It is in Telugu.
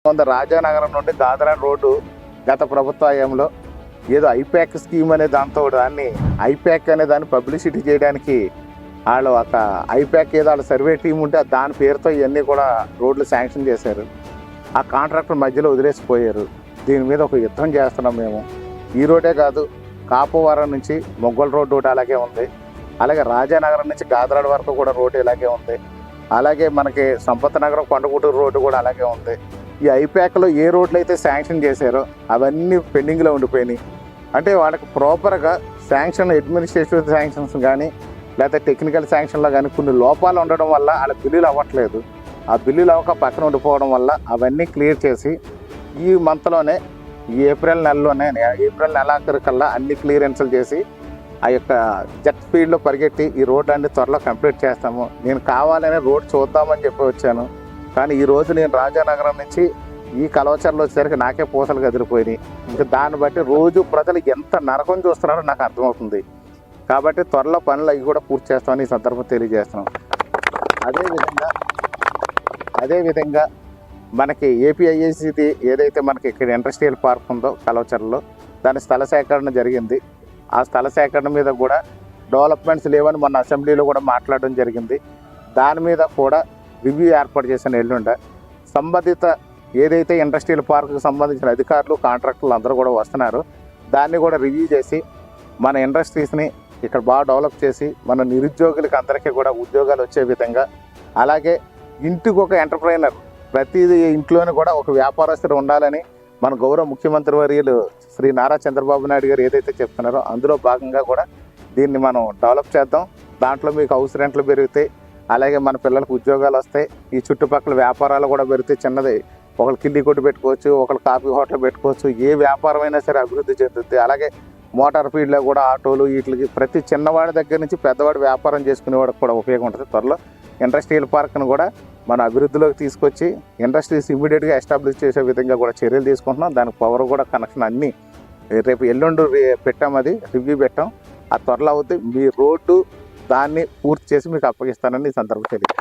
రాజానగరం నుండి గాదరాడ రోడ్డు గత ప్రభుత్వ హయాంలో ఏదో ఐప్యాక్ స్కీమ్ అనే దాన్ని ఐప్యాక్ అనే దాన్ని పబ్లిసిటీ చేయడానికి వాళ్ళు ఒక ఐప్యాక్ ఏదో వాళ్ళ సర్వే టీం ఉంటే దాని పేరుతో ఇవన్నీ కూడా రోడ్లు శాంక్షన్ చేశారు. ఆ కాంట్రాక్టర్ మధ్యలో వదిలేసిపోయారు. దీని మీద ఒక యుద్ధం చేస్తున్నాం మేము. ఈ రోడ్డే కాదు, కాపువరం నుంచి మొగ్గల రోడ్డు ఒకటి అలాగే ఉంది. అలాగే రాజానగరం నుంచి గాదరాడ వరకు కూడా రోడ్డు ఇలాగే ఉంది. అలాగే మనకి సంపత్ నగరం కొండగుటూరు రోడ్డు కూడా అలాగే ఉంది. ఈ ఐప్యాక్లో ఏ రోడ్లు అయితే శాంక్షన్ చేశారో అవన్నీ పెండింగ్లో ఉండిపోయినాయి. అంటే వాళ్ళకి ప్రాపర్గా శాంక్షన్ అడ్మినిస్ట్రేటివ్ శాంక్షన్స్ కానీ లేకపోతే టెక్నికల్ శాంక్షన్లో కానీ కొన్ని లోపాలు ఉండడం వల్ల వాళ్ళ బిల్లులు అవ్వట్లేదు. ఆ బిల్లులు అవ్వక పక్కన ఉండిపోవడం వల్ల అవన్నీ క్లియర్ చేసి ఈ మంత్లోనే ఏప్రిల్ నెలాఖరికల్లా అన్ని క్లియరెన్స్లు చేసి ఆ యొక్క జెట్ స్పీడ్లో పరిగెట్టి ఈ రోడ్డు అన్ని త్వరలో కంప్లీట్ చేస్తాము. నేను కావాలనే రోడ్ చూద్దామని చెప్పి వచ్చాను. కానీ ఈరోజు నేను రాజానగరం నుంచి ఈ కలవచర్లు వచ్చేసరికి నాకే పూసలు కదిలిపోయినాయి. ఇంకా దాన్ని బట్టి రోజు ప్రజలు ఎంత నరకం చూస్తున్నారో నాకు అర్థమవుతుంది. కాబట్టి త్వరలో పనులు అవి కూడా పూర్తి చేస్తామని ఈ సందర్భం తెలియజేస్తున్నాం. అదేవిధంగా మనకి ఏపీఐఐసిది ఏదైతే మనకి ఇక్కడ ఇండస్ట్రియల్ పార్క్ ఉందో కలవచర్లలో దాని స్థల సేకరణ జరిగింది. ఆ స్థల సేకరణ మీద కూడా డెవలప్మెంట్స్ లేవని మొన్న అసెంబ్లీలో కూడా మాట్లాడడం జరిగింది. దాని మీద కూడా రివ్యూ ఏర్పాటు చేసిన ఎల్లుండ సంబంధిత ఏదైతే ఇండస్ట్రియల్ పార్క్కి సంబంధించిన అధికారులు కాంట్రాక్టర్లు అందరూ కూడా వస్తున్నారు. దాన్ని కూడా రివ్యూ చేసి మన ఇండస్ట్రీస్ని ఇక్కడ బాగా డెవలప్ చేసి మన నిరుద్యోగులకి అందరికీ కూడా ఉద్యోగాలు వచ్చే విధంగా, అలాగే ఇంటికి ఒక ఎంటర్ప్రైనర్ ప్రతి ఇంట్లోనూ కూడా ఒక వ్యాపారస్తుడు ఉండాలని మన గౌరవ ముఖ్యమంత్రి వర్యులు శ్రీ నారా చంద్రబాబు నాయుడు గారు ఏదైతే చెప్తున్నారో అందులో భాగంగా కూడా దీన్ని మనం డెవలప్ చేద్దాం. దాంట్లో మీకు హౌస్ రెంట్లు పెరిగితే, అలాగే మన పిల్లలకు ఉద్యోగాలు వస్తాయి. ఈ చుట్టుపక్కల వ్యాపారాలు కూడా పెరిగితే చిన్నది ఒకళ్ళు కిల్లి కొట్టు పెట్టుకోవచ్చు, ఒకళ్ళు కాఫీ హోటల్ పెట్టుకోవచ్చు. ఏ వ్యాపారమైనా సరే అభివృద్ధి చెందుతుంది. అలాగే మోటార్ ఫీల్డ్లో కూడా ఆటోలు వీటికి ప్రతి చిన్నవాడి దగ్గర నుంచి పెద్దవాడి వ్యాపారం చేసుకునేవాడికి కూడా ఉపయోగం ఉంటుంది. త్వరలో ఇండస్ట్రియల్ పార్క్ను కూడా మన అభివృద్ధిలోకి తీసుకొచ్చి ఇండస్ట్రీస్ ఇమీడియట్గా ఎస్టాబ్లిష్ చేసే విధంగా కూడా చర్యలు తీసుకుంటున్నాం. దానికి పవర్ కూడా కనెక్షన్ అన్నీ రేపు ఎల్లుండి పెట్టాం, అది రివ్యూ పెట్టాం. ఆ త్వరలో అవుతుంది. మీ రోడ్డు దాన్ని పూర్తి చేసి మీకు అప్పగిస్తానని ఈ సందర్భం తెలియదు.